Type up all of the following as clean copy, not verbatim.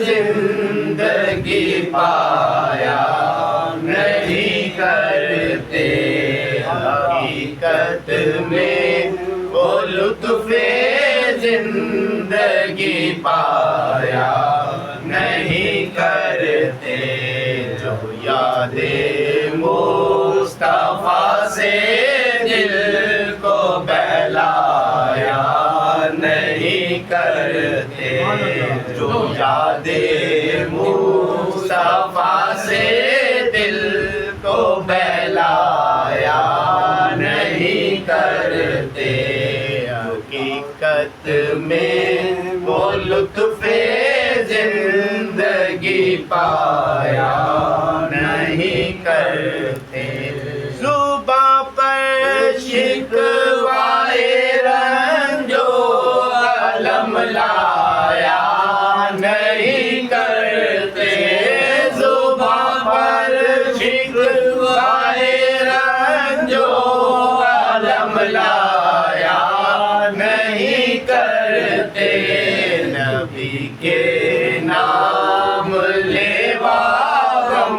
जिंदगी पाया नहीं करते। हकीकत में वो लुत्फ़े जिंदगी पाया नहीं करते। जो यादे मुस्तफा से दिल को बहलाया नहीं करते। जो यादे मुस्तफा से दिल को बहलाया नहीं करते। हकीकत में वो लुत्फ़े जिंदगी पाया नहीं करते। ज़ुबां पर शिकवाए रंजो अलम लाया नहीं करते। ज़ुबां पर शिकवाए रंजो अलम लाया नहीं करते। नबी के नाम लेवा गम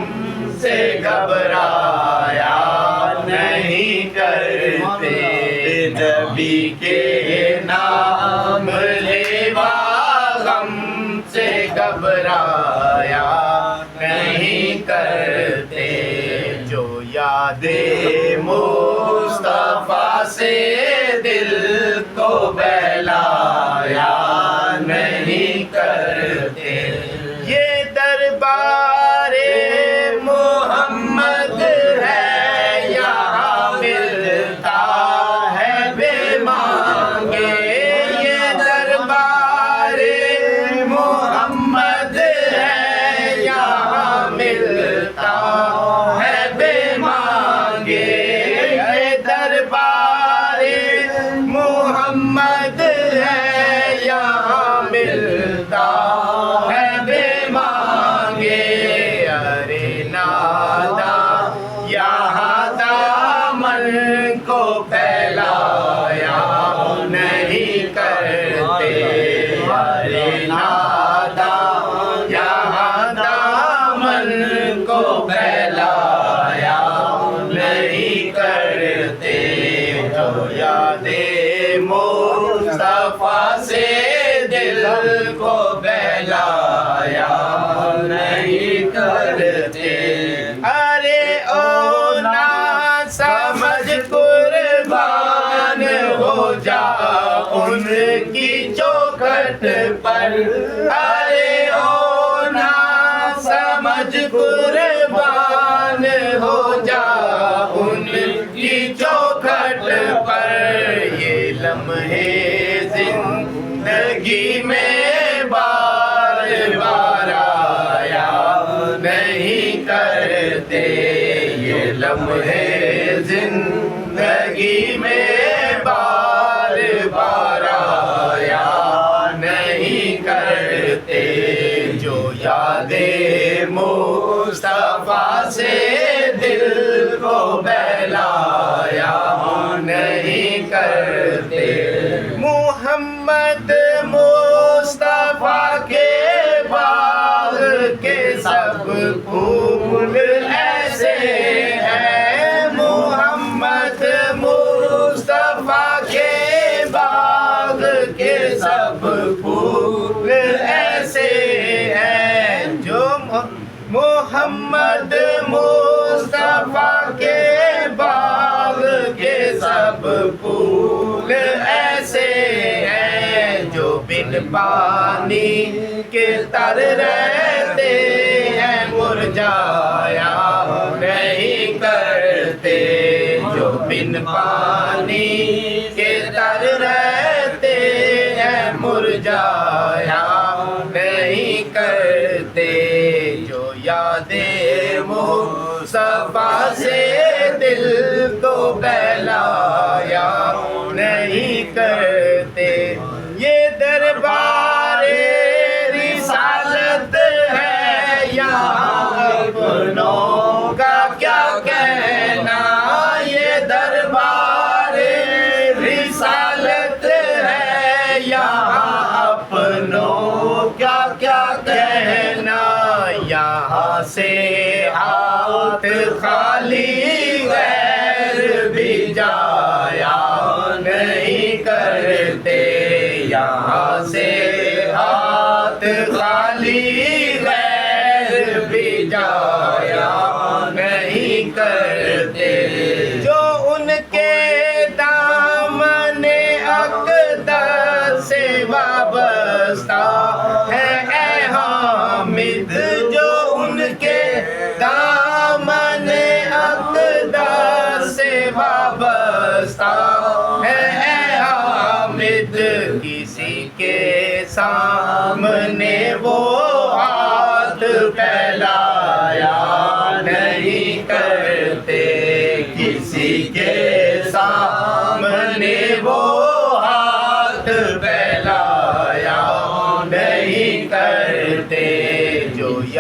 से घबराया नहीं करते। नबी के नाम लेवा गम से घबराया नहीं करते। जो यादे मुस्तफा से दिल को बहलाया नहीं करते। ये दरबारे मोहम्मद है यहाँ मिलता है बेमांगे। ये दरबारे मोहम्मद है यहाँ मिलता है बेमांगे। ये दरबारे मोहम्मद है यहाँ मिलता है बेमांगे। अरे नादा यहाँ दामन को फैलाया नहीं करते। अरे नादा यहाँ दामन को फैलाया नहीं करते। जो यादे मुस्तफा से दिल को बहलाया नहीं करते। अरे ओ ना समझ कुर्बान हो जा उनकी चौखट पर। अरे ओ ना समझ कुर्बान हो जा उनकी चौखट पर। ये लम्हे जिंदगी में बार बार आया नहीं करते। ये लम्हे जिंदगी में बार बार आया नहीं करते। जो यादे मुस्तफा से दिल को बहलाया नहीं करते। मोहम्मद मुस्तफा के बाग के सब फूल ऐसे हैं। मोहम्मद मुस्तफा के बाग के सब फूल ऐसे हैं। जो मोहम्मद मुस्तफा के बाग के सब फूल ऐसे हैं। जो बिन पानी के तर रहते हैं मुरझाया नहीं करते। जो बिन पानी के तर रहते हैं मुरझाया नहीं करते। जो यादे मुस्तफा से दिल को बहलाया नहीं करते। ये दरबारे रिसालत है यहाँ अपनों का क्या कहना। ये दरबारे रिसालत है यहाँ अपनों का क्या कहना। कहना यहाँ से हाथ खाली गैर भी जाया नहीं करते, यहाँ से हाथ खाली गैर भी जाया नहीं करते। जो उनके दामने अक़दस से वाबस्ता है ऐ हामिद, जो उनके दामने अक़दस से वाबस्ता है ऐ हामिद, किसी के सामने वो हाथ फैलाया नहीं करते, किसी के सामने वो हाथ फैलाया नहीं करते।